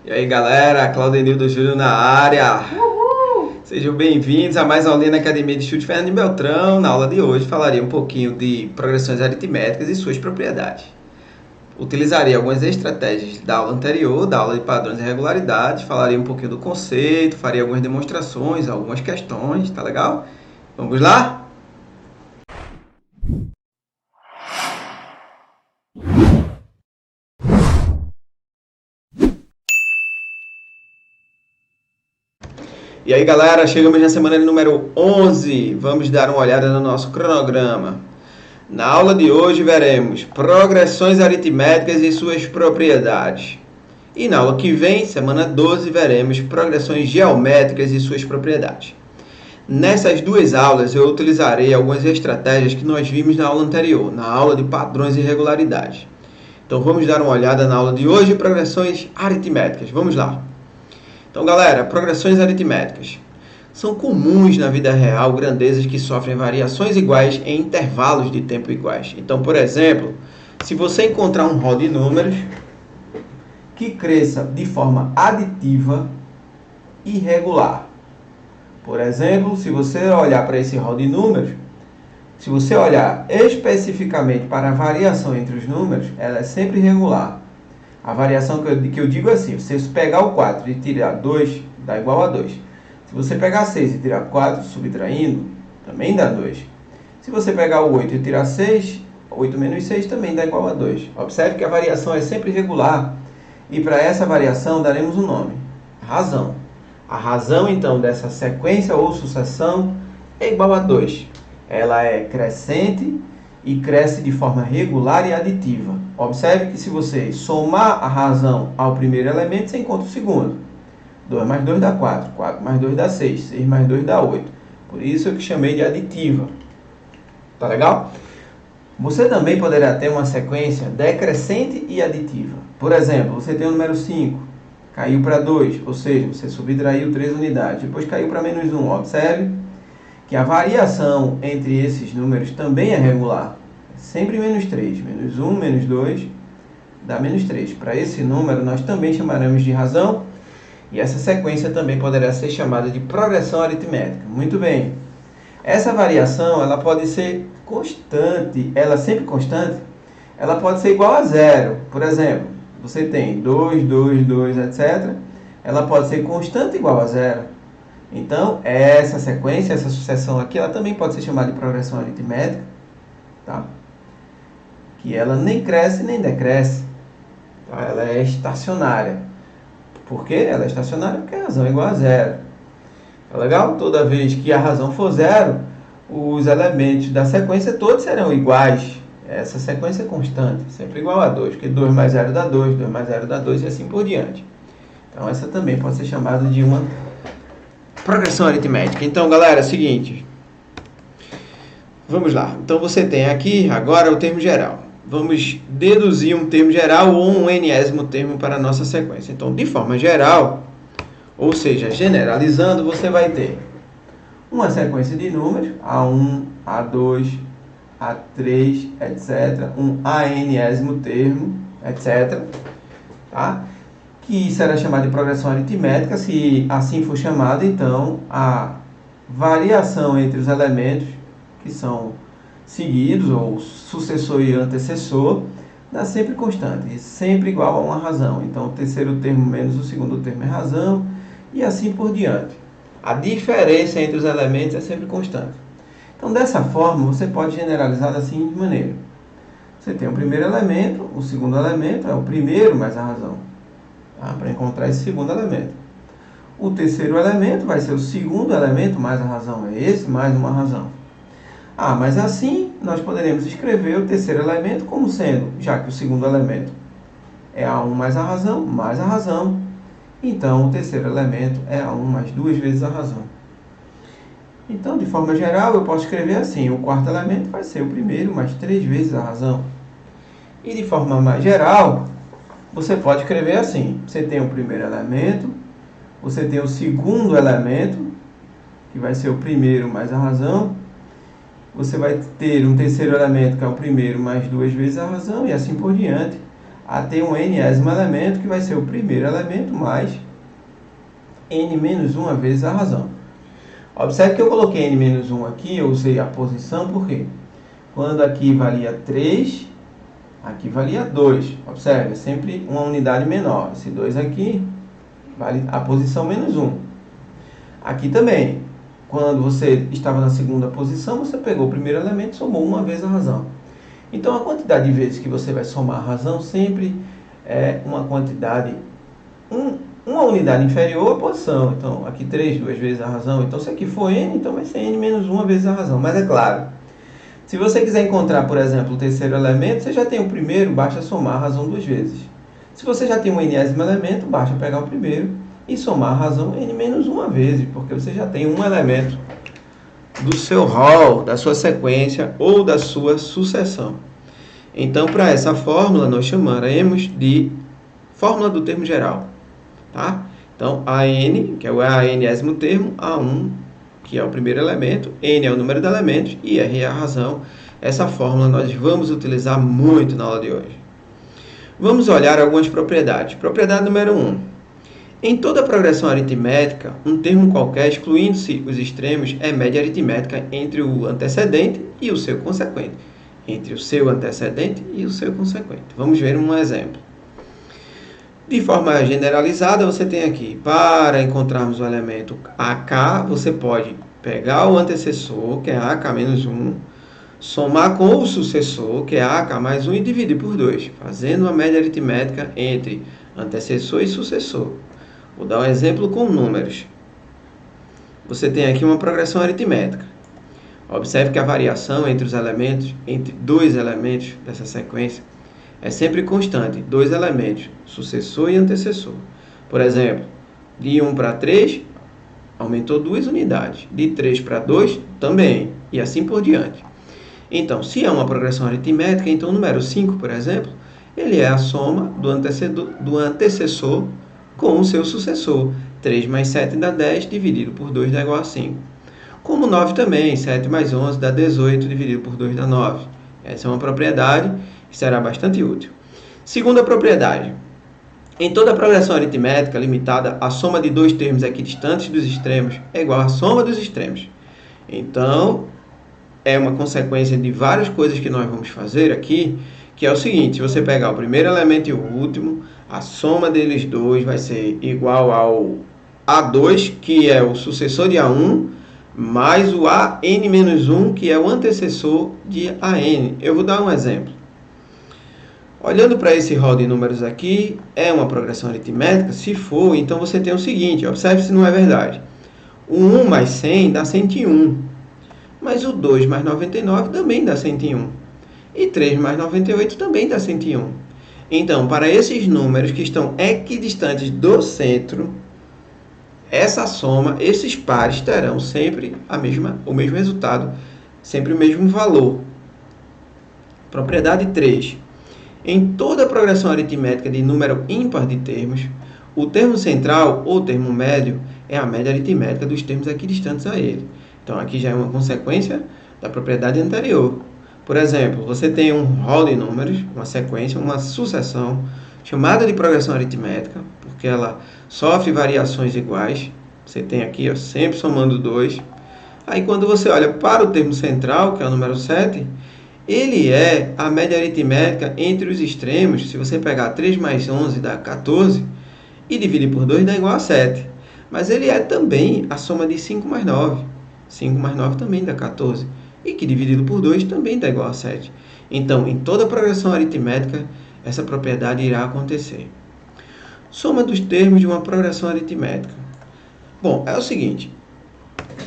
E aí galera, Claudenildo Júnior na área. Uhul! Sejam bem-vindos a mais uma aulinha na Academia de Chute Fernando Beltrão. Na aula de hoje falarei um pouquinho de progressões aritméticas e suas propriedades. Utilizarei algumas estratégias da aula anterior, da aula de padrões e regularidades, falarei um pouquinho do conceito, farei algumas demonstrações, algumas questões, tá legal? Vamos lá? E aí galera, chegamos na semana número 11, vamos dar uma olhada no nosso cronograma. Na aula de hoje veremos progressões aritméticas e suas propriedades. E na aula que vem, semana 12, veremos progressões geométricas e suas propriedades. Nessas duas aulas eu utilizarei algumas estratégias que nós vimos na aula anterior, na aula de padrões e regularidades. Então vamos dar uma olhada na aula de hoje, progressões aritméticas. Vamos lá. Então galera, progressões aritméticas. São comuns na vida real grandezas que sofrem variações iguais em intervalos de tempo iguais. Então, por exemplo, se você encontrar um rol de números que cresça de forma aditiva e regular. Por exemplo, se você olhar para esse rol de números, se você olhar especificamente para a variação entre os números, ela é sempre regular. A variação que eu digo é assim, se você pegar o 4 e tirar 2, dá igual a 2. Se você pegar 6 e tirar 4, subtraindo, também dá 2. Se você pegar o 8 e tirar 6, 8 menos 6 também dá igual a 2. Observe que a variação é sempre regular. E para essa variação daremos um nome, razão. A razão, então, dessa sequência ou sucessão é igual a 2. Ela é crescente e cresce de forma regular e aditiva. Observe que se você somar a razão ao primeiro elemento, você encontra o segundo. 2 mais 2 dá 4, 4 mais 2 dá 6, 6 mais 2 dá 8. Por isso eu que chamei de aditiva. Tá legal? Você também poderá ter uma sequência decrescente e aditiva. Por exemplo, você tem o número 5, caiu para 2, ou seja, você subtraiu 3 unidades, depois caiu para menos 1. Observe que a variação entre esses números também é regular. Sempre menos 3, menos 1, menos 2, dá menos 3. Para esse número, nós também chamaremos de razão, e essa sequência também poderá ser chamada de progressão aritmética. Muito bem. Essa variação, ela pode ser constante, ela sempre constante, ela pode ser igual a zero. Por exemplo, você tem 2, 2, 2, etc. Ela pode ser constante igual a zero. Então, essa sequência, essa sucessão aqui, ela também pode ser chamada de progressão aritmética, tá? Que ela nem cresce nem decresce, tá? Ela é estacionária. Por quê? Ela é estacionária porque a razão é igual a zero. Tá legal? Toda vez que a razão for zero, os elementos da sequência todos serão iguais. Essa sequência é constante, sempre igual a 2, porque 2 mais 0 dá 2, 2 mais 0 dá 2 e assim por diante. Então, essa também pode ser chamada de uma progressão aritmética. Então, galera, é o seguinte. Vamos lá. Então, você tem aqui agora o termo geral. Vamos deduzir um termo geral ou um enésimo termo para a nossa sequência. Então, de forma geral, ou seja, generalizando, você vai ter uma sequência de números, A1, A2, A3, etc. Um enésimo termo, etc. Tá? Que será chamado de progressão aritmética. Se assim for chamado, então a variação entre os elementos que são seguidos, ou sucessor e antecessor, dá sempre constante, sempre igual a uma razão. Então, o terceiro termo menos o segundo termo é razão, e assim por diante. A diferença entre os elementos é sempre constante. Então, dessa forma, você pode generalizar da seguinte maneira. Você tem o primeiro elemento, o segundo elemento é o primeiro mais a razão, tá? Para encontrar esse segundo elemento. O terceiro elemento vai ser o segundo elemento mais a razão, é esse mais uma razão. Mas assim nós poderemos escrever o terceiro elemento como sendo, já que o segundo elemento é A1 mais a razão, então o terceiro elemento é A1 mais duas vezes a razão. Então, de forma geral, eu posso escrever assim, o quarto elemento vai ser o primeiro mais 3 vezes a razão. E de forma mais geral, você pode escrever assim, você tem o primeiro elemento, você tem o segundo elemento, que vai ser o primeiro mais a razão, você vai ter um terceiro elemento, que é o primeiro mais duas vezes a razão, e assim por diante, a ter um n-ésimo elemento, que vai ser o primeiro elemento, mais n menos 1 vezes a razão. Observe que eu coloquei n menos 1 aqui, eu usei a posição, por quê? Quando aqui valia 3, aqui valia 2. Observe, é sempre uma unidade menor. Esse 2 aqui vale a posição menos 1. Aqui também, quando você estava na segunda posição, você pegou o primeiro elemento e somou uma vez a razão. Então, a quantidade de vezes que você vai somar a razão sempre é uma quantidade, uma unidade inferior à posição. Então, aqui 3, 2 vezes a razão. Então, se aqui for n, então vai ser n menos 1 vezes a razão. Mas é claro, se você quiser encontrar, por exemplo, o terceiro elemento, você já tem o primeiro, basta somar a razão 2 vezes. Se você já tem um n-ésimo elemento, basta pegar o primeiro e somar a razão n menos 1 vezes, porque você já tem um elemento do seu rol, da sua sequência ou da sua sucessão. Então, para essa fórmula, nós chamaremos de fórmula do termo geral. Tá? Então, AN, que é o n-ésimo termo, A1, que é o primeiro elemento, N é o número de elementos e R é a razão. Essa fórmula nós vamos utilizar muito na aula de hoje. Vamos olhar algumas propriedades. Propriedade número 1. Em toda progressão aritmética, um termo qualquer, excluindo-se os extremos, é média aritmética entre o antecedente e o seu consequente. Entre o seu antecedente e o seu consequente. Vamos ver um exemplo. De forma generalizada, você tem aqui, para encontrarmos o elemento AK, você pode pegar o antecessor, que é AK menos 1, somar com o sucessor, que é AK mais 1, e dividir por 2, fazendo uma média aritmética entre antecessor e sucessor. Vou dar um exemplo com números. Você tem aqui uma progressão aritmética. Observe que a variação entre os elementos, entre dois elementos dessa sequência, é sempre constante, 2 elementos, sucessor e antecessor. Por exemplo, de 1 para 3, aumentou 2 unidades. De 3 para 2, também. E assim por diante. Então, se é uma progressão aritmética, então o número 5, por exemplo, ele é a soma do antecessor com o seu sucessor. 3 mais 7 dá 10, dividido por 2 dá igual a 5. Como 9 também, 7 mais 11 dá 18, dividido por 2 dá 9. Essa é uma propriedade que será bastante útil. Segunda propriedade. Em toda progressão aritmética limitada, a soma de dois termos equidistantes dos extremos é igual à soma dos extremos. Então, é uma consequência de várias coisas que nós vamos fazer aqui, que é o seguinte: se você pegar o primeiro elemento e o último, a soma deles dois vai ser igual ao A2, que é o sucessor de A1, mais o AN-1, que é o antecessor de AN. Eu vou dar um exemplo. Olhando para esse rol de números aqui, é uma progressão aritmética? Se for, então você tem o seguinte, observe se não é verdade. O 1 mais 100 dá 101, mas o 2 mais 99 também dá 101. E 3 mais 98 também dá 101. Então, para esses números que estão equidistantes do centro, essa soma, esses pares terão sempre o mesmo resultado, sempre o mesmo valor. Propriedade 3. Em toda progressão aritmética de número ímpar de termos, o termo central ou termo médio é a média aritmética dos termos equidistantes a ele. Então, aqui já é uma consequência da propriedade anterior. Por exemplo, você tem um rol de números, uma sequência, uma sucessão, chamada de progressão aritmética, porque ela sofre variações iguais. Você tem aqui, sempre somando 2. Aí, quando você olha para o termo central, que é o número 7, ele é a média aritmética entre os extremos. Se você pegar 3 mais 11 dá 14 e dividir por 2 dá igual a 7. Mas ele é também a soma de 5 mais 9. 5 mais 9 também dá 14. E que dividido por 2 também dá igual a 7. Então, em toda progressão aritmética, essa propriedade irá acontecer. Soma dos termos de uma progressão aritmética. Bom, é o seguinte.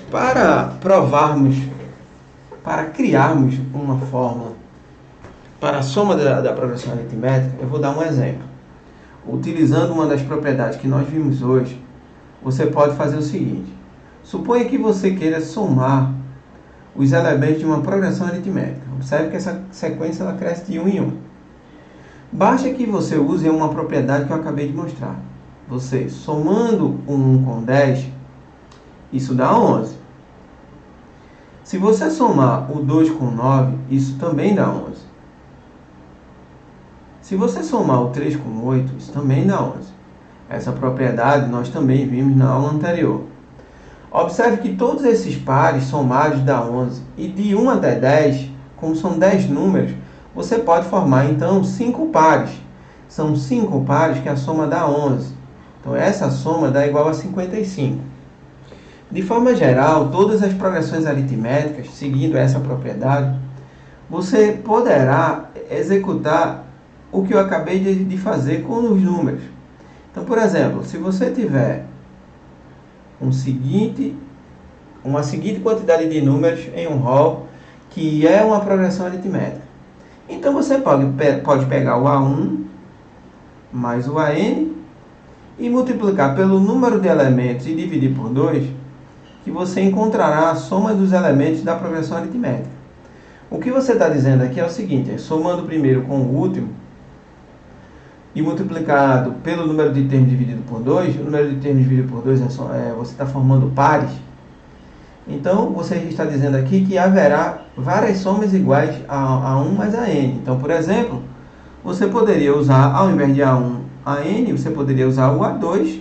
Para criarmos uma fórmula para a soma da progressão aritmética, eu vou dar um exemplo. Utilizando uma das propriedades que nós vimos hoje, você pode fazer o seguinte. Suponha que você queira somar os elementos de uma progressão aritmética. Observe que essa sequência ela cresce de 1 em 1. Basta que você use uma propriedade que eu acabei de mostrar. Você, somando o 1 com 10, isso dá 11. Se você somar o 2 com 9, isso também dá 11. Se você somar o 3 com o 8, isso também dá 11. Essa propriedade nós também vimos na aula anterior. Observe que todos esses pares somados dá 11. E de 1 até 10, como são 10 números, você pode formar então 5 pares. São 5 pares que a soma dá 11. Então essa soma dá igual a 55. De forma geral, todas as progressões aritméticas, seguindo essa propriedade, você poderá executar o que eu acabei de fazer com os números. Então, por exemplo, se você tiver uma seguinte quantidade de números em um rol, que é uma progressão aritmética, então você pode pegar o A1 mais o AN e multiplicar pelo número de elementos e dividir por 2, que você encontrará a soma dos elementos da progressão aritmética. O que você está dizendo aqui é o seguinte: somando o primeiro com o último e multiplicado pelo número de termos dividido por 2, o número de termos dividido por 2 você está formando pares. Então, você está dizendo aqui que haverá várias somas iguais a 1 mais a n. Então, por exemplo, você poderia usar, ao invés de A1, AN, você poderia usar o A2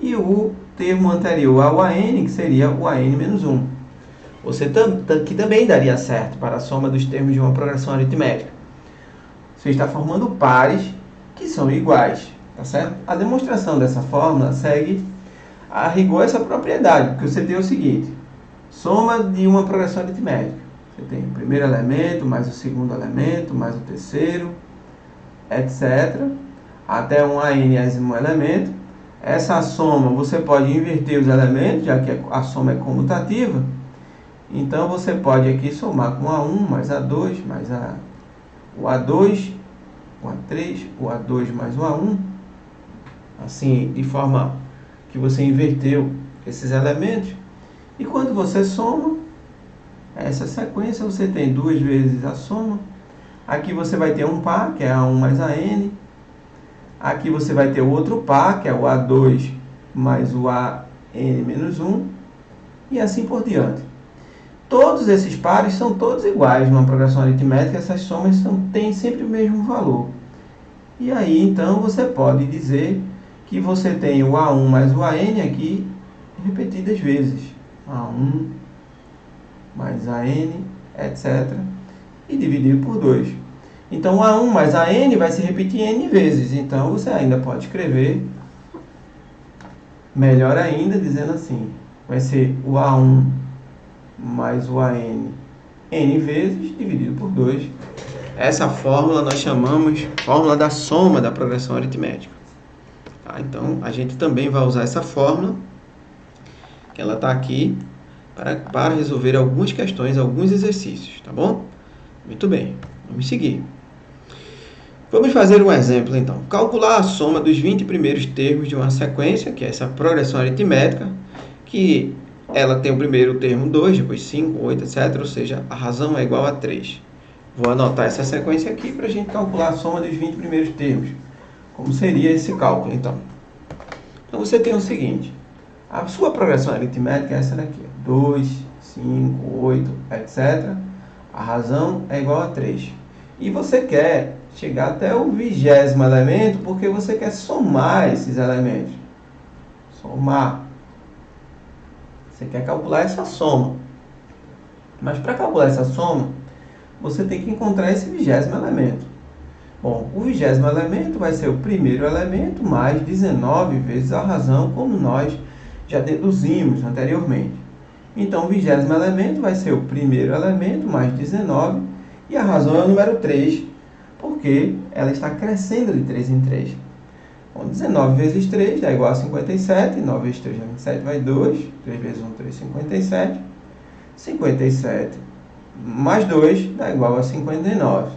e o termo anterior ao AN, que seria o AN menos 1. Que também daria certo para a soma dos termos de uma progressão aritmética. Você está formando pares que são iguais, tá certo? A demonstração dessa fórmula segue a rigor essa propriedade, porque você tem o seguinte: soma de uma progressão aritmética. Você tem o primeiro elemento, mais o segundo elemento, mais o terceiro, etc. Até um anésimo elemento. Essa soma, você pode inverter os elementos, já que a soma é comutativa. Então, você pode aqui somar com A1 mais A2 mais o A2, o A3, o A2 mais o A1. Assim, de forma que você inverteu esses elementos. E quando você soma essa sequência, você tem 2 vezes a soma. Aqui você vai ter um par, que é A1 mais AN. Aqui você vai ter outro par, que é o A2 mais o AN menos 1. E assim por diante. Todos esses pares são todos iguais numa progressão aritmética. Essas somas têm sempre o mesmo valor. E aí, então, você pode dizer que você tem o A1 mais o AN aqui repetidas vezes. A1 mais AN, etc. E dividir por 2. Então, o A1 mais AN vai se repetir N vezes. Então, você ainda pode escrever melhor ainda, dizendo assim: vai ser o A1 mais o AN N vezes dividido por 2. Essa fórmula nós chamamos fórmula da soma da progressão aritmética. Tá? Então, a gente também vai usar essa fórmula, que ela está aqui, para resolver algumas questões, alguns exercícios, tá bom? Muito bem, vamos seguir. Vamos fazer um exemplo, então. Calcular a soma dos 20 primeiros termos de uma sequência, que é essa progressão aritmética, que ela tem o primeiro termo 2, depois 5, 8, etc. Ou seja, a razão é igual a 3. Vou anotar essa sequência aqui para a gente calcular a soma dos 20 primeiros termos. Como seria esse cálculo, então? Então, você tem o seguinte: a sua progressão aritmética é essa daqui: 2, 5, 8, etc. A razão é igual a 3. E você quer chegar até o 20º elemento, porque você quer somar esses elementos. Somar. Você quer calcular essa soma. Mas para calcular essa soma, você tem que encontrar esse 20º elemento. Bom, o 20º elemento vai ser o primeiro elemento mais 19 vezes a razão, como nós já deduzimos anteriormente. Então, o 20º elemento vai ser o primeiro elemento mais 19, e a razão é o número 3, porque ela está crescendo de 3 em 3. Bom, 19 vezes 3 dá igual a 57, 9 vezes 3 dá 27, vai 2, 3 vezes 1, 3, 57. 57 mais 2 dá igual a 59.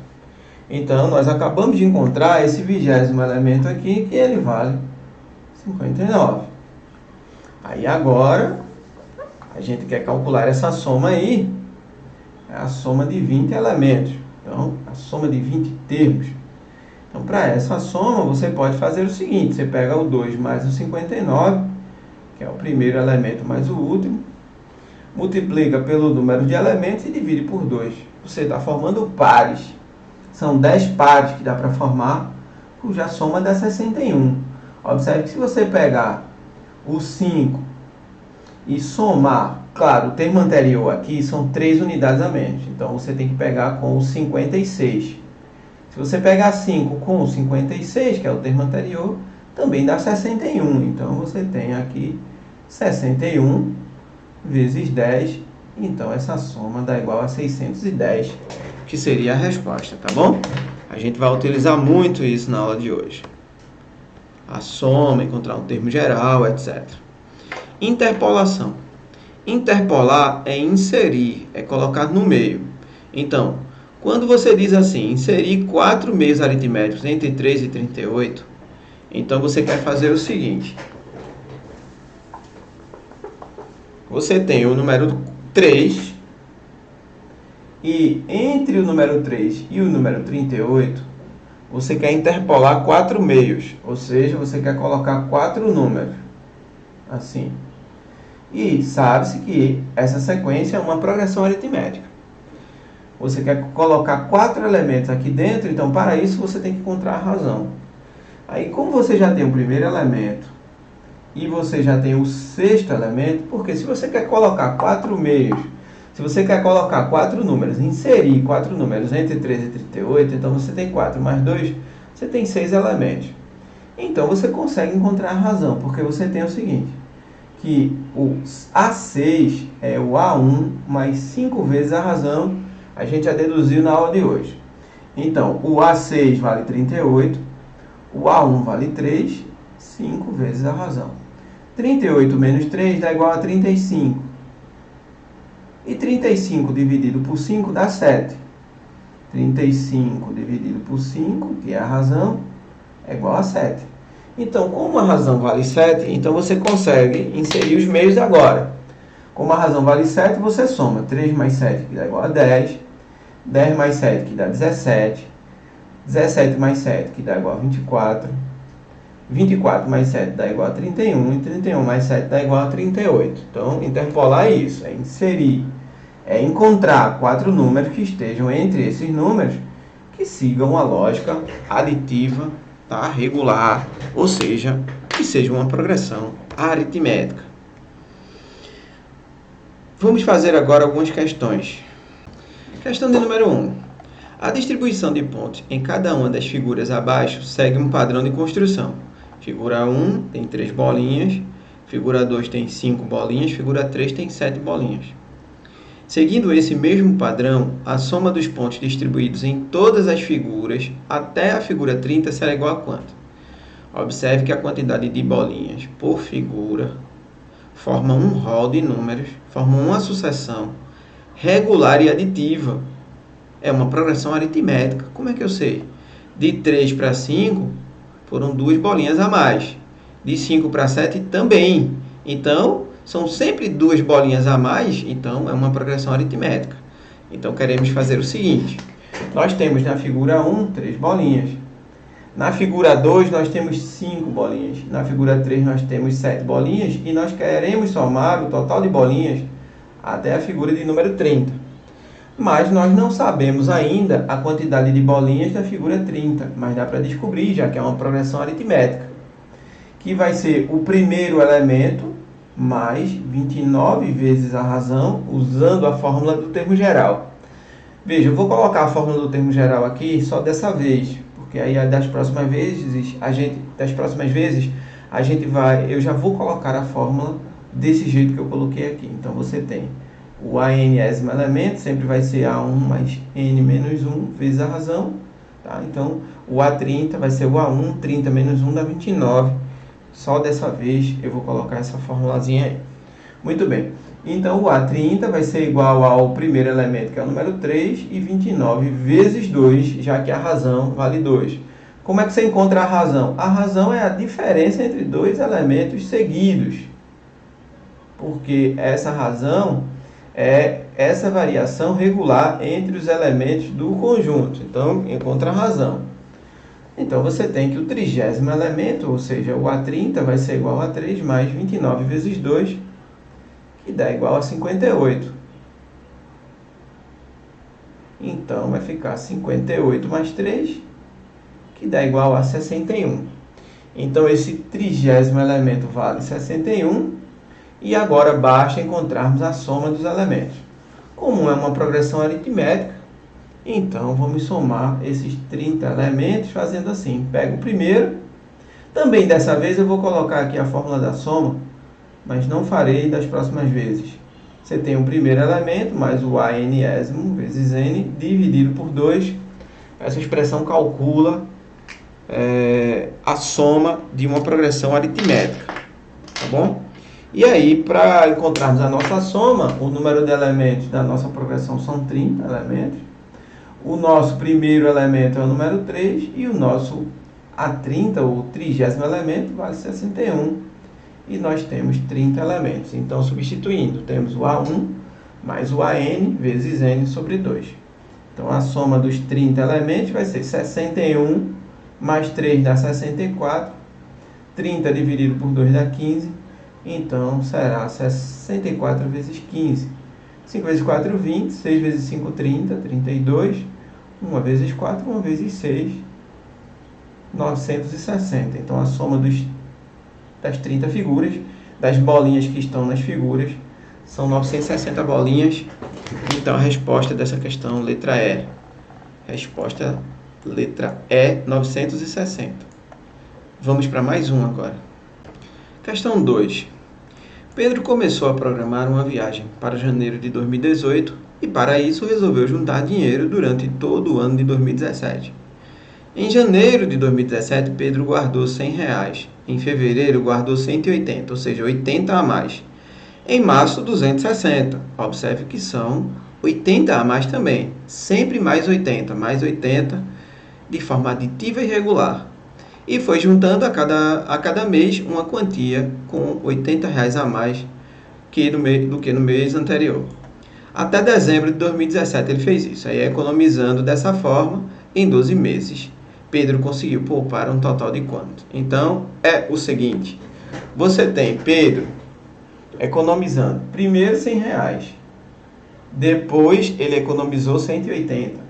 Então, nós acabamos de encontrar esse 20º elemento aqui, que ele vale 59. Aí agora, a gente quer calcular essa soma aí, é a soma de 20 elementos. Então, a soma de 20 termos. Então, para essa soma, você pode fazer o seguinte: você pega o 2 mais o 59, que é o primeiro elemento mais o último, multiplica pelo número de elementos e divide por 2. Você está formando pares. são 10 pares que dá para formar, cuja soma dá 61. Observe que se você pegar o 5 e somar, claro, o termo anterior aqui são 3 unidades a menos, então você tem que pegar com o 56. Se você pegar 5 com o 56, que é o termo anterior, também dá 61. Então você tem aqui 61 vezes 10, então essa soma dá igual a 610, que seria a resposta, tá bom? A gente vai utilizar muito isso na aula de hoje. A soma, encontrar um termo geral, etc. Interpolação. Interpolar é inserir, é colocar no meio. Então, quando você diz assim, inserir 4 meios aritméticos entre 3 e 38, então você quer fazer o seguinte. Você tem o número 3, e entre o número 3 e o número 38, você quer interpolar 4 meios, ou seja, você quer colocar 4 números, assim. E sabe-se que essa sequência é uma progressão aritmética. Você quer colocar 4 elementos aqui dentro, então para isso você tem que encontrar a razão. Aí, como você já tem o primeiro elemento e você já tem o sexto elemento, porque se você quer colocar 4 meios, se você quer colocar 4 números, inserir 4 números entre 3 e 38, então você tem 4 mais 2, você tem 6 elementos. Então você consegue encontrar a razão, porque você tem o seguinte, que o A6 é o A1 mais 5 vezes a razão, a gente já deduziu na aula de hoje. Então, o A6 vale 38, o A1 vale 3, 5 vezes a razão. 38 menos 3 dá igual a 35. E 35 dividido por 5 dá 7. 35 dividido por 5, que é a razão, é igual a 7. Então, como a razão vale 7, então você consegue inserir os meios agora. Como a razão vale 7, você soma 3 mais 7, que dá igual a 10. 10 mais 7, que dá 17. 17 mais 7, que dá igual a 24. 24 mais 7 dá igual a 31. E 31 mais 7 dá igual a 38. Então, interpolar é isso, é inserir. É encontrar 4 números que estejam entre esses números que sigam a lógica aditiva, tá? Regular, ou seja, que seja uma progressão aritmética. Vamos fazer agora algumas questões. Questão de número 1. A distribuição de pontos em cada uma das figuras abaixo segue um padrão de construção. Figura 1 tem 3 bolinhas, figura 2 tem 5 bolinhas, figura 3 tem 7 bolinhas. Seguindo esse mesmo padrão, a soma dos pontos distribuídos em todas as figuras até a figura 30 será igual a quanto? Observe que a quantidade de bolinhas por figura forma um rol de números, forma uma sucessão regular e aditiva. É uma progressão aritmética. Como é que eu sei? De 3 para 5 foram 2 bolinhas a mais. De 5 para 7 também. Então, são sempre 2 bolinhas a mais, então é uma progressão aritmética. Então, queremos fazer o seguinte. Nós temos na figura 1, 3 bolinhas. Na figura 2, nós temos 5 bolinhas. Na figura 3, nós temos 7 bolinhas. E nós queremos somar o total de bolinhas até a figura de número 30. Mas nós não sabemos ainda a quantidade de bolinhas da figura 30. Mas dá para descobrir, já que é uma progressão aritmética. Que vai ser o primeiro elemento mais 29 vezes a razão, usando a fórmula do termo geral. Veja, eu vou colocar a fórmula do termo geral aqui só dessa vez, porque aí das próximas vezes eu já vou colocar a fórmula desse jeito que eu coloquei aqui. Então você tem o anésimo elemento, sempre vai ser A1 mais N menos 1 vezes a razão. Tá? Então o A30 vai ser o A1, 30 menos 1 dá 29. Só dessa vez eu vou colocar essa formulazinha aí. Muito bem. Então, o A30 vai ser igual ao primeiro elemento, que é o número 3, e 29 vezes 2, já que a razão vale 2. Como é que você encontra a razão? A razão é a diferença entre dois elementos seguidos. Porque essa razão é essa variação regular entre os elementos do conjunto. Então, encontra a razão. Então, você tem que o 30º elemento, ou seja, o A30, vai ser igual a 3 mais 29 vezes 2, que dá igual a 58. Então, vai ficar 58 mais 3, que dá igual a 61. Então, esse 30º elemento vale 61. E agora basta encontrarmos a soma dos elementos. Como é uma progressão aritmética, então vamos somar esses 30 elementos fazendo assim. Pego o primeiro. Também dessa vez eu vou colocar aqui a fórmula da soma, mas não farei das próximas vezes. Você tem o primeiro elemento, mais o ANésimo vezes N, dividido por 2. Essa expressão calcula a soma de uma progressão aritmética. Tá bom? E aí, para encontrarmos a nossa soma, o número de elementos da nossa progressão são 30 elementos. O nosso primeiro elemento é o número 3 e o nosso A30, o 30º elemento, vale 61. E nós temos 30 elementos. Então, substituindo, temos o A1 mais o AN vezes N sobre 2. Então, a soma dos 30 elementos vai ser 61 mais 3 dá 64. 30 dividido por 2 dá 15. Então, será 64 vezes 15. 5 vezes 4, 20. 6 vezes 5, 30. 32. 1 vezes 4, 1 vezes 6. 960. Então, a soma das 30 figuras, das bolinhas que estão nas figuras, são 960 bolinhas. Então, a resposta dessa questão, letra E. Resposta, letra E, 960. Vamos para mais um agora. Questão 2. Pedro começou a programar uma viagem para janeiro de 2018 e, para isso, resolveu juntar dinheiro durante todo o ano de 2017. Em janeiro de 2017, Pedro guardou R$100. Em fevereiro, guardou 180, ou seja, 80 a mais. Em março, 260. Observe que são 80 a mais também. Sempre mais 80, de forma aditiva e regular. E foi juntando a cada mês uma quantia com R$80 a mais do que no mês anterior. Até dezembro de 2017 ele fez isso. Aí, economizando dessa forma, em 12 meses, Pedro conseguiu poupar um total de quanto? Então, é o seguinte. Você tem Pedro economizando primeiro R$100. Depois, ele economizou 180.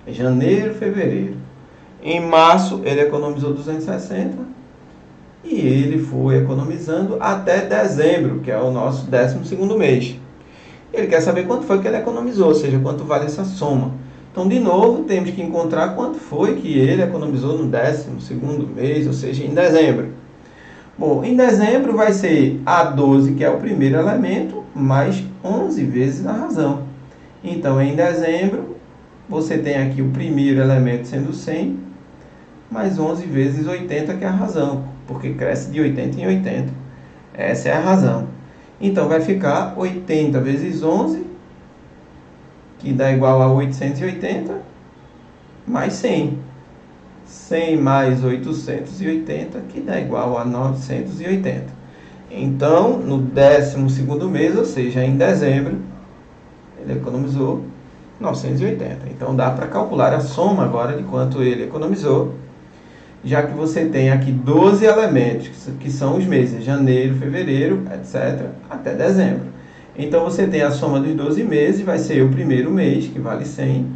Janeiro, fevereiro. Em março, ele economizou 260 e ele foi economizando até dezembro, que é o nosso 12º mês. Ele quer saber quanto foi que ele economizou, ou seja, quanto vale essa soma. Então, de novo, temos que encontrar quanto foi que ele economizou no 12º mês, ou seja, em dezembro. Bom, em dezembro vai ser A12, que é o primeiro elemento, mais 11 vezes a razão. Então, em dezembro, você tem aqui o primeiro elemento sendo 100, mais 11 vezes 80, que é a razão, porque cresce de 80 em 80. Essa é a razão. Então, vai ficar 80 vezes 11, que dá igual a 880, mais 100. 100 mais 880, que dá igual a 980. Então, no 12º mês, ou seja, em dezembro, ele economizou 980. Então, dá para calcular a soma agora de quanto ele economizou, já que você tem aqui 12 elementos, que são os meses, janeiro, fevereiro, etc., até dezembro. Então, você tem a soma dos 12 meses, vai ser o primeiro mês, que vale 100,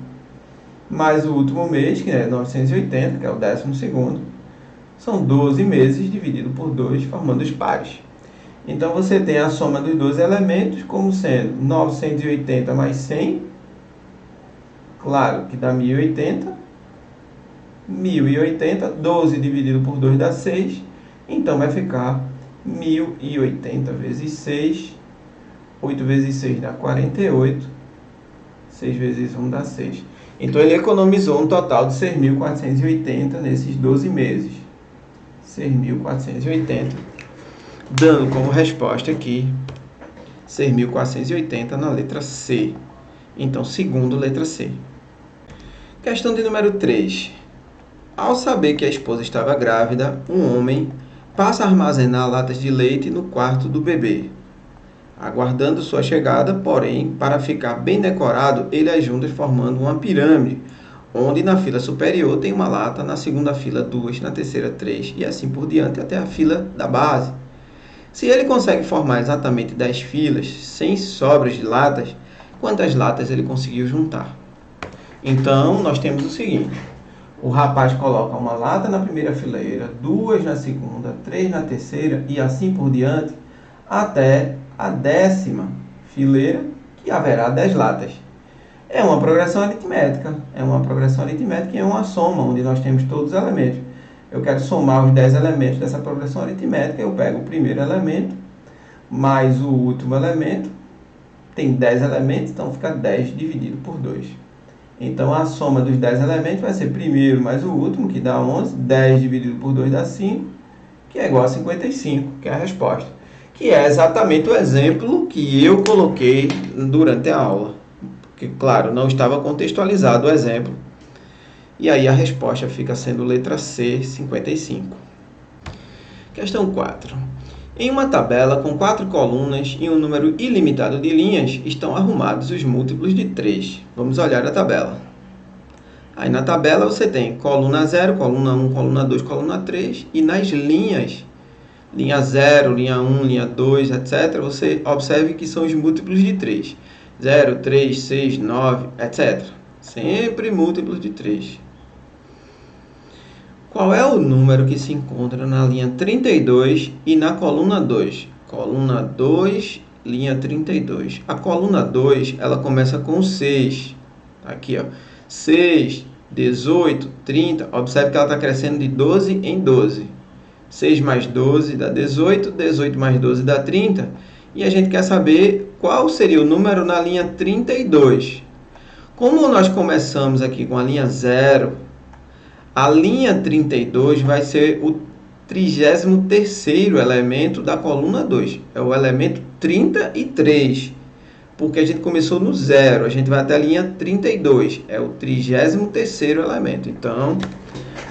mais o último mês, que é 980, que é o 12º. São 12 meses dividido por 2, formando os pares. Então, você tem a soma dos 12 elementos como sendo 980 mais 100, claro que dá 1080. 1080, 12 dividido por 2 dá 6, então vai ficar 1080 vezes 6, 8 vezes 6 dá 48, 6 vezes 1 dá 6. Então, ele economizou um total de 6.480 nesses 12 meses. 6.480, dando como resposta aqui 6.480 na letra C. Então, segundo, letra C. Questão de número 3. Ao saber que a esposa estava grávida, um homem passa a armazenar latas de leite no quarto do bebê, aguardando sua chegada, porém, para ficar bem decorado, ele as junta formando uma pirâmide, onde na fila superior tem uma lata, na segunda fila 2, na terceira 3 e assim por diante até a fila da base. Se ele consegue formar exatamente 10 filas, sem sobras de latas, quantas latas ele conseguiu juntar? Então, nós temos o seguinte: o rapaz coloca uma lata na primeira fileira, 2 na segunda, 3 na terceira e assim por diante, até a 10ª fileira, que haverá 10 latas. É uma progressão aritmética, e é uma soma, onde nós temos todos os elementos. Eu quero somar os 10 elementos dessa progressão aritmética, eu pego o primeiro elemento, mais o último elemento, tem 10 elementos, então fica 10 dividido por 2. Então, a soma dos 10 elementos vai ser primeiro mais o último, que dá 11. 10 dividido por 2 dá 5, que é igual a 55, que é a resposta. Que é exatamente o exemplo que eu coloquei durante a aula. Porque, claro, não estava contextualizado o exemplo. E aí a resposta fica sendo letra C, 55. Questão 4. Em uma tabela com 4 colunas e um número ilimitado de linhas, estão arrumados os múltiplos de 3. Vamos olhar a tabela. Aí na tabela você tem coluna 0, coluna 1, coluna 2, coluna 3. E nas linhas, linha 0, linha 1, linha 2, etc., você observe que são os múltiplos de 3. 0, 3, 6, 9, etc. Sempre múltiplos de 3. Qual é o número que se encontra na linha 32 e na coluna 2? Coluna 2, linha 32. A coluna 2, ela começa com 6. Aqui, ó. 6, 18, 30. Observe que ela está crescendo de 12 em 12. 6 mais 12 dá 18, 18 mais 12 dá 30. E a gente quer saber qual seria o número na linha 32. Como nós começamos aqui com a linha 0, a linha 32 vai ser o 33º elemento da coluna 2. É o elemento 33, porque a gente começou no 0. A gente vai até a linha 32. É o 33º elemento. Então,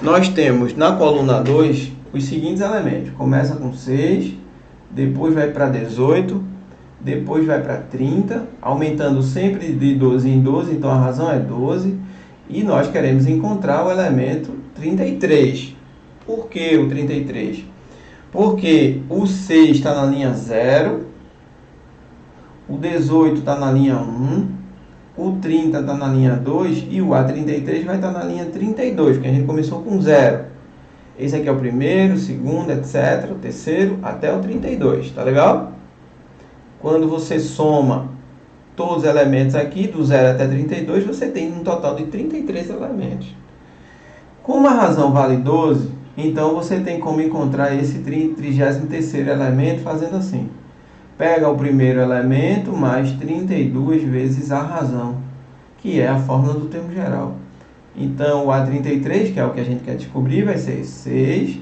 nós temos na coluna 2 os seguintes elementos. Começa com 6, depois vai para 18, depois vai para 30, aumentando sempre de 12 em 12, então a razão é 12. E nós queremos encontrar o elemento 33. Por que o 33? Porque o 6 está na linha 0, o 18 está na linha 1, o 30 está na linha 2 e o A33 vai estar na linha 32, porque a gente começou com 0. Esse aqui é o primeiro, o segundo, etc. O terceiro até o 32, tá legal? Quando você soma todos os elementos aqui, do 0 até 32, você tem um total de 33 elementos. Como a razão vale 12, então você tem como encontrar esse 33º elemento fazendo assim. Pega o primeiro elemento mais 32 vezes a razão, que é a fórmula do termo geral. Então, o A33, que é o que a gente quer descobrir, vai ser 6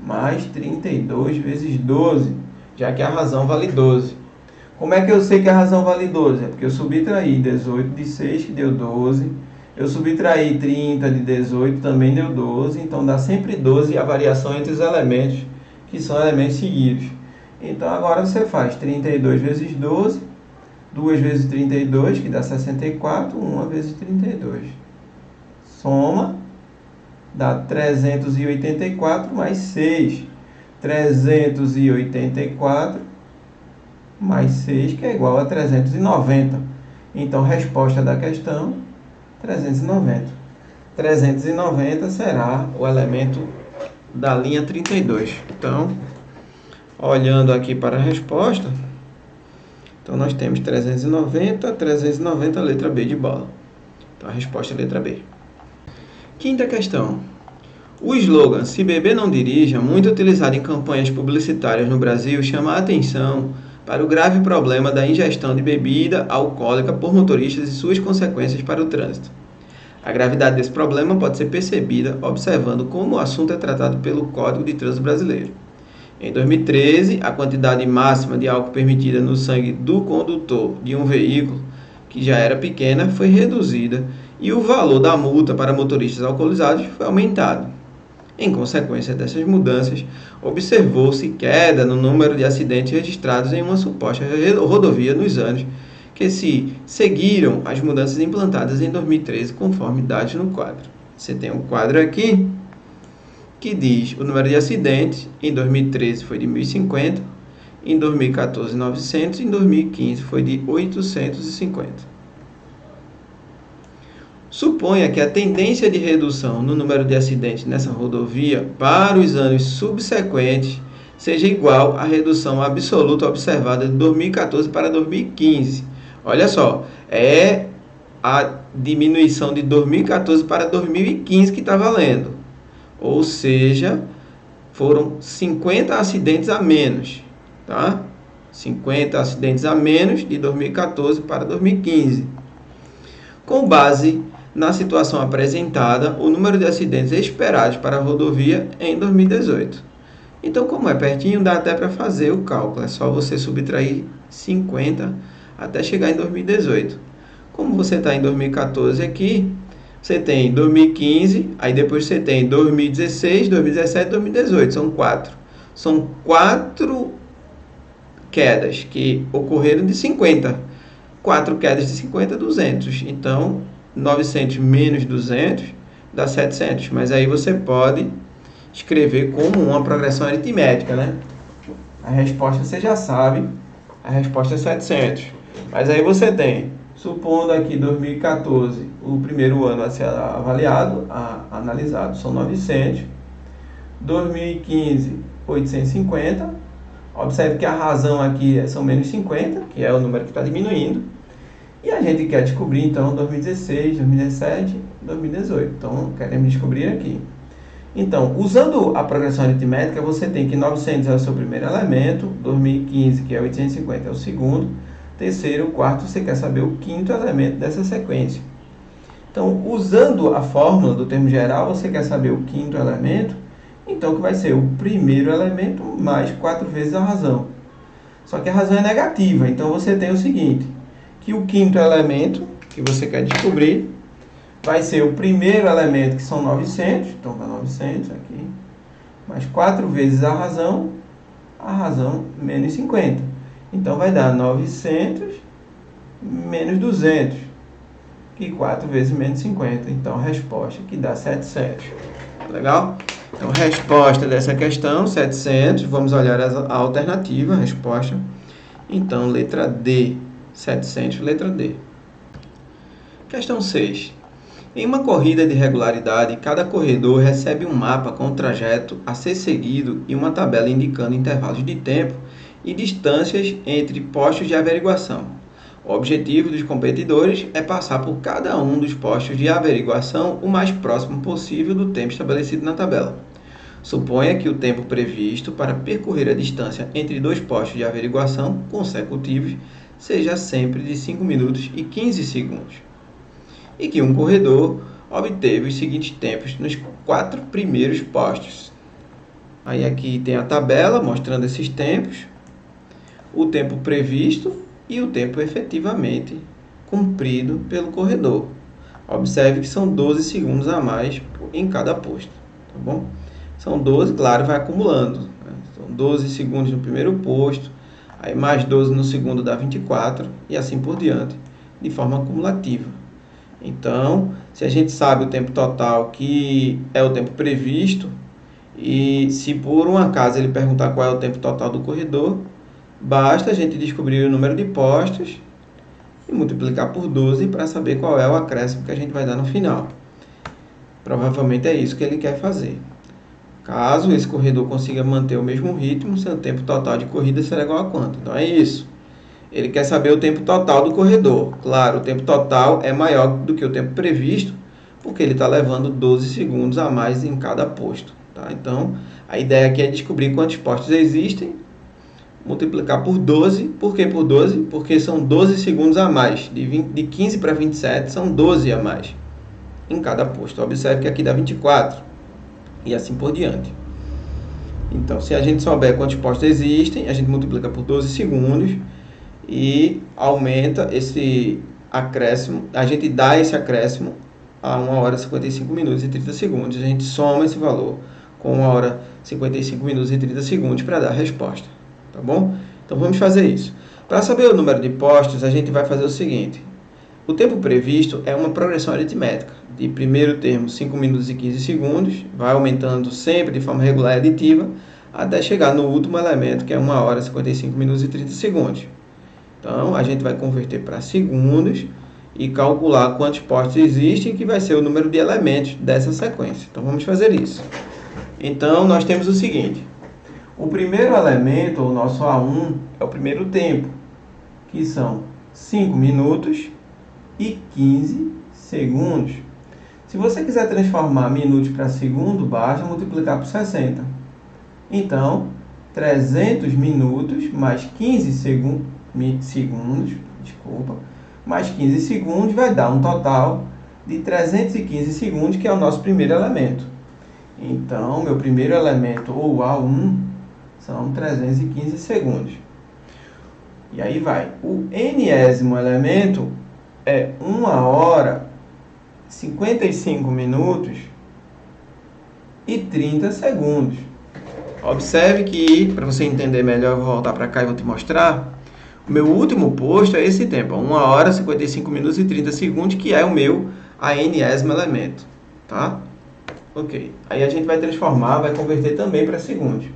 mais 32 vezes 12, já que a razão vale 12. Como é que eu sei que a razão vale 12? É porque eu subtraí 18 de 6, que deu 12. Eu subtraí 30 de 18, também deu 12. Então, dá sempre 12 e a variação entre os elementos, que são elementos seguidos. Então, agora você faz 32 vezes 12, 2 vezes 32, que dá 64, 1 vezes 32. Soma, dá 384 mais 6. 384 mais 6, que é igual a 390. Então, resposta da questão, 390. 390 será o elemento da linha 32. Então, olhando aqui para a resposta, então nós temos 390, letra B de bola. Então, a resposta é a letra B. Quinta questão. O slogan "Se beber não dirija", muito utilizado em campanhas publicitárias no Brasil, chama a atenção para o grave problema da ingestão de bebida alcoólica por motoristas e suas consequências para o trânsito. A gravidade desse problema pode ser percebida observando como o assunto é tratado pelo Código de Trânsito Brasileiro. Em 2013, a quantidade máxima de álcool permitida no sangue do condutor de um veículo, que já era pequena, foi reduzida e o valor da multa para motoristas alcoolizados foi aumentado. Em consequência dessas mudanças, observou-se queda no número de acidentes registrados em uma suposta rodovia nos anos que se seguiram as mudanças implantadas em 2013, conforme dados no quadro. Você tem um quadro aqui que diz o número de acidentes em 2013 foi de 1.050, em 2014 900, em 2015 foi de 850. Suponha que a tendência de redução no número de acidentes nessa rodovia para os anos subsequentes seja igual à redução absoluta observada de 2014 para 2015. Olha só, é a diminuição de 2014 para 2015 que está valendo. Ou seja, foram 50 acidentes a menos, tá? 50 acidentes a menos de 2014 para 2015. Com base na situação apresentada, o número de acidentes esperados para a rodovia em 2018. Então, como é pertinho, dá até para fazer o cálculo. É só você subtrair 50 até chegar em 2018. Como você está em 2014 aqui, você tem 2015, aí depois você tem 2016, 2017 e 2018. São 4. São 4 quedas que ocorreram de 50. 4 quedas de 50, 200. Então, 900 menos 200 dá 700. Mas aí você pode escrever como uma progressão aritmética, né? A resposta você já sabe. A resposta é 700. Mas aí você tem, supondo aqui 2014, o primeiro ano a ser avaliado, analisado, são 900. 2015, 850. Observe que a razão aqui são menos 50, que é o número que está diminuindo. E a gente quer descobrir, então, 2016, 2017, 2018. Então, queremos descobrir aqui. Então, usando a progressão aritmética, você tem que 900 é o seu primeiro elemento, 2015, que é 850, é o segundo, terceiro, quarto, você quer saber o quinto elemento dessa sequência. Então, usando a fórmula do termo geral, você quer saber o quinto elemento, então que vai ser o primeiro elemento mais 4 vezes a razão. Só que a razão é negativa, então você tem o seguinte, que o quinto elemento que você quer descobrir vai ser o primeiro elemento, que são 900, então dá 900 aqui, mais 4 vezes a razão menos 50. Então vai dar 900 menos 200, que 4 vezes menos 50. Então a resposta que dá 700. Legal? Então, resposta dessa questão, 700. Vamos olhar a alternativa, a resposta. Então, letra D, 700, letra D. Questão 6. Em uma corrida de regularidade, cada corredor recebe um mapa com o trajeto a ser seguido e uma tabela indicando intervalos de tempo e distâncias entre postos de averiguação. O objetivo dos competidores é passar por cada um dos postos de averiguação o mais próximo possível do tempo estabelecido na tabela. Suponha que o tempo previsto para percorrer a distância entre dois postos de averiguação consecutivos seja sempre de 5 minutos e 15 segundos. E que um corredor obteve os seguintes tempos nos 4 primeiros postos. Aí aqui tem a tabela mostrando esses tempos, o tempo previsto e o tempo efetivamente cumprido pelo corredor. Observe que são 12 segundos a mais em cada posto, tá bom? São 12, claro, vai acumulando, né? São 12 segundos no primeiro posto, aí mais 12 no segundo dá 24 e assim por diante, de forma acumulativa. Então, se a gente sabe o tempo total, que é o tempo previsto, e se por um acaso ele perguntar qual é o tempo total do corredor, basta a gente descobrir o número de postos e multiplicar por 12 para saber qual é o acréscimo que a gente vai dar no final. Provavelmente é isso que ele quer fazer. Caso esse corredor consiga manter o mesmo ritmo, seu tempo total de corrida será igual a quanto? Então é isso. Ele quer saber o tempo total do corredor. Claro, o tempo total é maior do que o tempo previsto, porque ele está levando 12 segundos a mais em cada posto. Tá? Então, a ideia aqui é descobrir quantos postos existem, multiplicar por 12. Por que por 12? Porque são 12 segundos a mais. De 15 para 27 são 12 a mais em cada posto. Observe que aqui dá 24 e assim por diante. Então, se a gente souber quantos postos existem, a gente multiplica por 12 segundos e aumenta esse acréscimo. A gente dá esse acréscimo a 1 hora, 55 minutos e 30 segundos. A gente soma esse valor com 1 hora, 55 minutos e 30 segundos para dar a resposta. Tá bom? Então vamos fazer isso. Para saber o número de postos, a gente vai fazer o seguinte. O tempo previsto é uma progressão aritmética. De primeiro termo, 5 minutos e 15 segundos, vai aumentando sempre de forma regular e aditiva, até chegar no último elemento, que é 1 hora, 55 minutos e 30 segundos. Então, a gente vai converter para segundos e calcular quantos postos existem, que vai ser o número de elementos dessa sequência. Então vamos fazer isso. Então nós temos o seguinte: o primeiro elemento, o nosso A1, é o primeiro tempo, que são 5 minutos e 15 segundos. Se você quiser transformar minutos para segundo, basta multiplicar por 60. Então, 300 minutos mais 15 segundos, mais 15 segundos vai dar um total de 315 segundos, que é o nosso primeiro elemento. Então, meu primeiro elemento, ou A1, são 315 segundos. E aí vai. O nésimo elemento é 1 hora, 55 minutos e 30 segundos. Observe que, para você entender melhor, eu vou voltar para cá e vou te mostrar. O meu último posto é esse tempo, 1 hora, 55 minutos e 30 segundos, que é o meu nésimo elemento. Tá? Ok. Aí a gente vai transformar, vai converter também para segundos.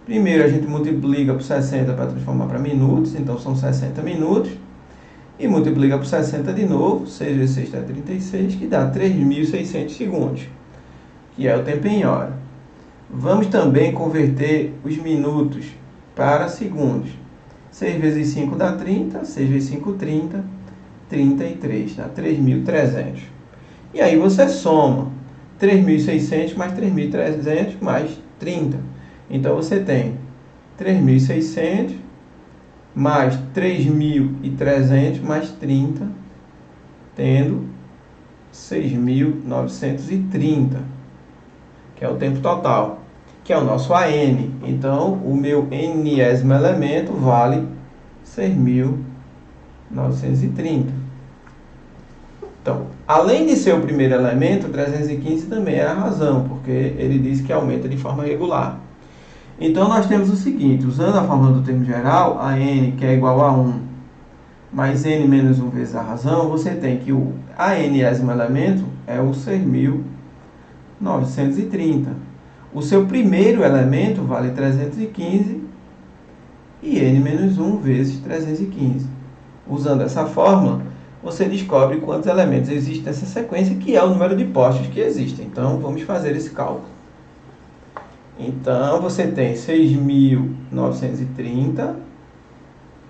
Primeiro a gente multiplica por 60 para transformar para minutos, então são 60 minutos. E multiplica por 60 de novo, 6 vezes 6 dá 36, que dá 3.600 segundos, que é o tempo em hora. Vamos também converter os minutos para segundos. 6 vezes 5 dá 30, 6 vezes 5, 30, 33, dá 3.300. E aí você soma 3.600 mais 3.300 mais 30. Então você tem 3.600 mais 3.300 mais 30, tendo 6.930, que é o tempo total, que é o nosso AN. Então, o meu nésimo elemento vale 6.930. Então, além de ser o primeiro elemento, 315 também é a razão, porque ele diz que aumenta de forma regular. Então, nós temos o seguinte: usando a fórmula do termo geral, a n, que é igual a 1, mais n menos 1 vezes a razão, você tem que o nésimo elemento é o 6.930. O seu primeiro elemento vale 315 e n menos 1 vezes 315. Usando essa fórmula, você descobre quantos elementos existem nessa sequência, que é o número de postos que existem. Então, vamos fazer esse cálculo. Então, você tem 6.930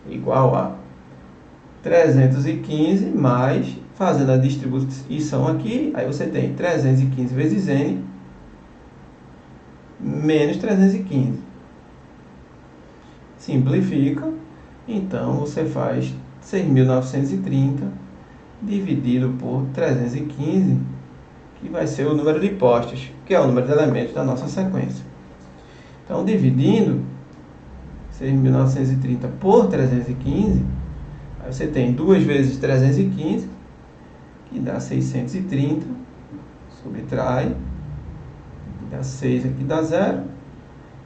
igual a 315 mais, fazendo a distribuição aqui, aí você tem 315 vezes n menos 315. Simplifica, então você faz 6.930 dividido por 315, que vai ser o número de postos, que é o número de elementos da nossa sequência. Então, dividindo 6.930 por 315, aí você tem 2 vezes 315, que dá 630, subtrai, dá 6 aqui dá 0,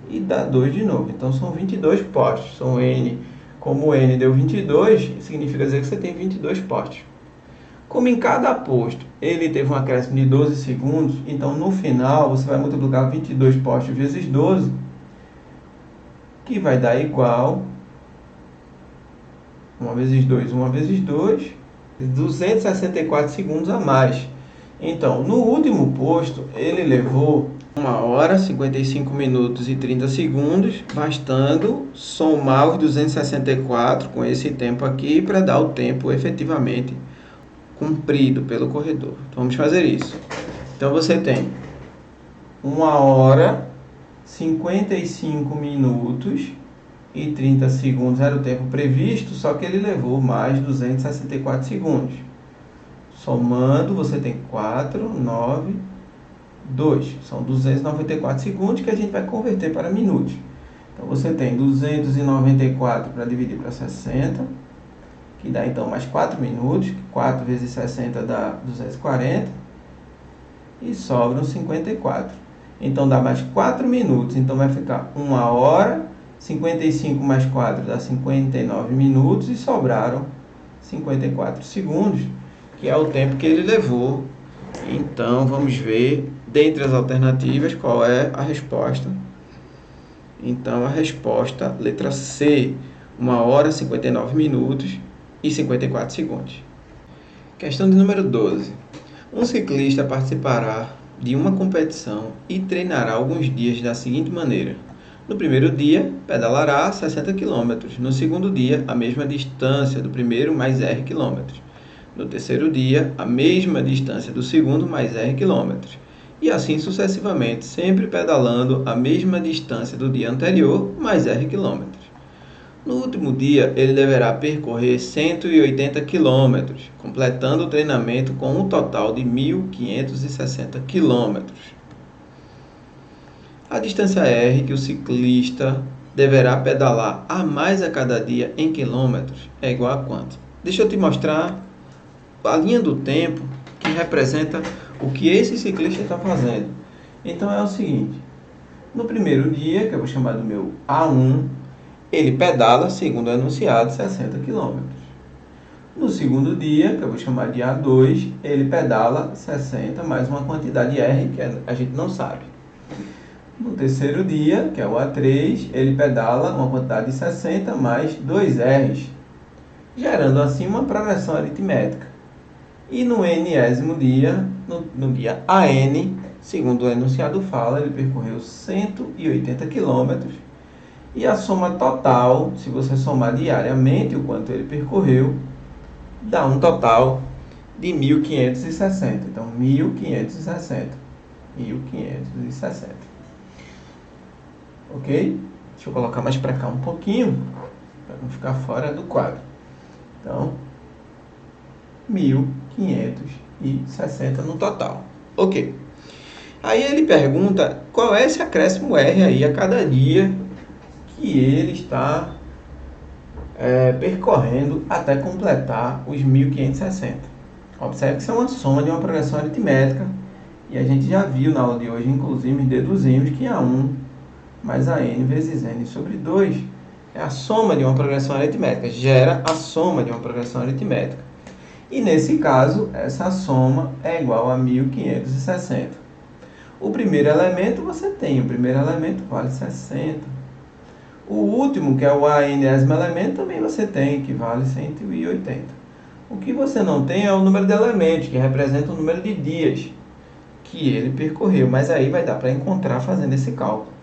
e dá 2 de novo. Então, são 22 postos. São n, como n deu 22, significa dizer que você tem 22 postos. Como em cada posto ele teve um acréscimo de 12 segundos, então no final você vai multiplicar 22 postos vezes 12, que vai dar igual 1 vezes 2, 1 vezes 2, 264 segundos a mais. Então, no último posto, ele levou 1 hora, 55 minutos e 30 segundos, bastando somar os 264 com esse tempo aqui para dar o tempo efetivamente cumprido pelo corredor. Então, vamos fazer isso. Então, você tem 1 hora, 55 minutos e 30 segundos era o tempo previsto, só que ele levou mais 264 segundos. Somando, você tem 4, 9, 2. São 294 segundos que a gente vai converter para minutos. Então, você tem 294 para dividir para 60, que dá então mais 4 minutos. 4 vezes 60 dá 240. E sobram 54. Então, dá mais 4 minutos. Então, vai ficar 1 hora, 55 mais 4 dá 59 minutos. E sobraram 54 segundos, que é o tempo que ele levou. Então, vamos ver, dentre as alternativas, qual é a resposta. Então, a resposta, letra C, 1 hora, 59 minutos e 54 segundos. Questão de número 12. Um ciclista participará de uma competição e treinará alguns dias da seguinte maneira. No primeiro dia, pedalará 60 km. No segundo dia, a mesma distância do primeiro mais R km. No terceiro dia, a mesma distância do segundo mais R km. E assim sucessivamente, sempre pedalando a mesma distância do dia anterior mais R km. No último dia, ele deverá percorrer 180 km, completando o treinamento com um total de 1.560 km. A distância R que o ciclista deverá pedalar a mais a cada dia em quilômetros é igual a quanto? Deixa eu te mostrar a linha do tempo que representa o que esse ciclista está fazendo. Então é o seguinte, no primeiro dia, que eu vou chamar do meu A1, ele pedala, segundo o enunciado, 60 km. No segundo dia, que eu vou chamar de A2, ele pedala 60 mais uma quantidade R que a gente não sabe. No terceiro dia, que é o A3, ele pedala uma quantidade de 60 mais 2 R's, gerando assim uma progressão aritmética. E no Nésimo dia, no dia AN, segundo o enunciado fala, ele percorreu 180 km. E a soma total, se você somar diariamente o quanto ele percorreu, dá um total de 1.560. Então, 1.560. 1.560. Ok? Deixa eu colocar mais para cá um pouquinho, para não ficar fora do quadro. Então, 1.560 no total. Ok. Aí ele pergunta qual é esse acréscimo R aí a cada dia que ele está percorrendo até completar os 1.560. Observe que isso é uma soma de uma progressão aritmética e a gente já viu na aula de hoje, inclusive deduzimos que A1 mais AN vezes N sobre 2 é a soma de uma progressão aritmética, gera a soma de uma progressão aritmética. E nesse caso, essa soma é igual a 1.560. O primeiro elemento você tem, o primeiro elemento vale 60. O último, que é o ANésimo elemento, também você tem, que vale 180. O que você não tem é o número de elementos, que representa o número de dias que ele percorreu. Mas aí vai dar para encontrar fazendo esse cálculo.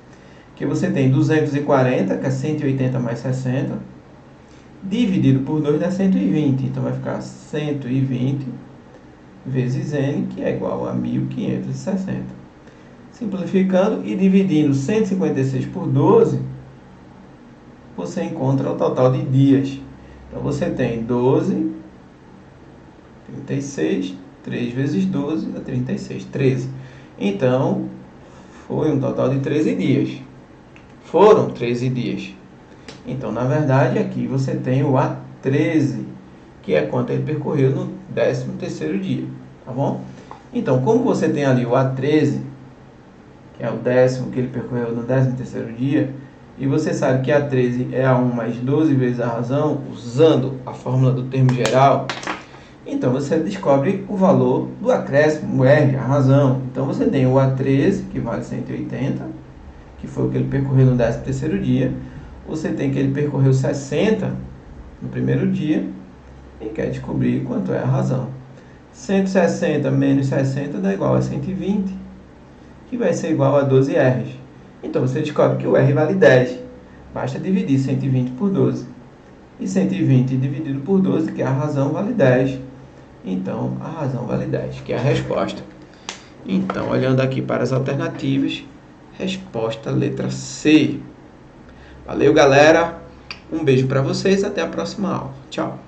Que você tem 240, que é 180 mais 60, dividido por 2 dá 120. Então vai ficar 120 vezes N, que é igual a 1.560. Simplificando e dividindo 156 por 12, você encontra o total de dias. Então você tem 12, 36, 3 vezes 12 dá 36, 13. Então, foi um total de 13 dias. Foram 13 dias. Então, na verdade, aqui você tem o A13, que é quanto ele percorreu no 13º dia. Tá bom? Então, como você tem ali o A13, que é o 10º que ele percorreu no 13º dia, e você sabe que A13 é A1 mais 12 vezes a razão, usando a fórmula do termo geral, então você descobre o valor do acréscimo, o R, a razão. Então você tem o A13, que vale 180, que foi o que ele percorreu no 13º dia. Você tem que ele percorreu 60 no primeiro dia e quer descobrir quanto é a razão. 160 menos 60 dá igual a 120, que vai ser igual a 12 R's. Então você descobre que o R vale 10. Basta dividir 120 por 12. E 120 dividido por 12, que é a razão, vale 10. Então, a razão vale 10, que é a resposta. Então, olhando aqui para as alternativas, resposta letra C. Valeu, galera. Um beijo para vocês. Até a próxima aula. Tchau.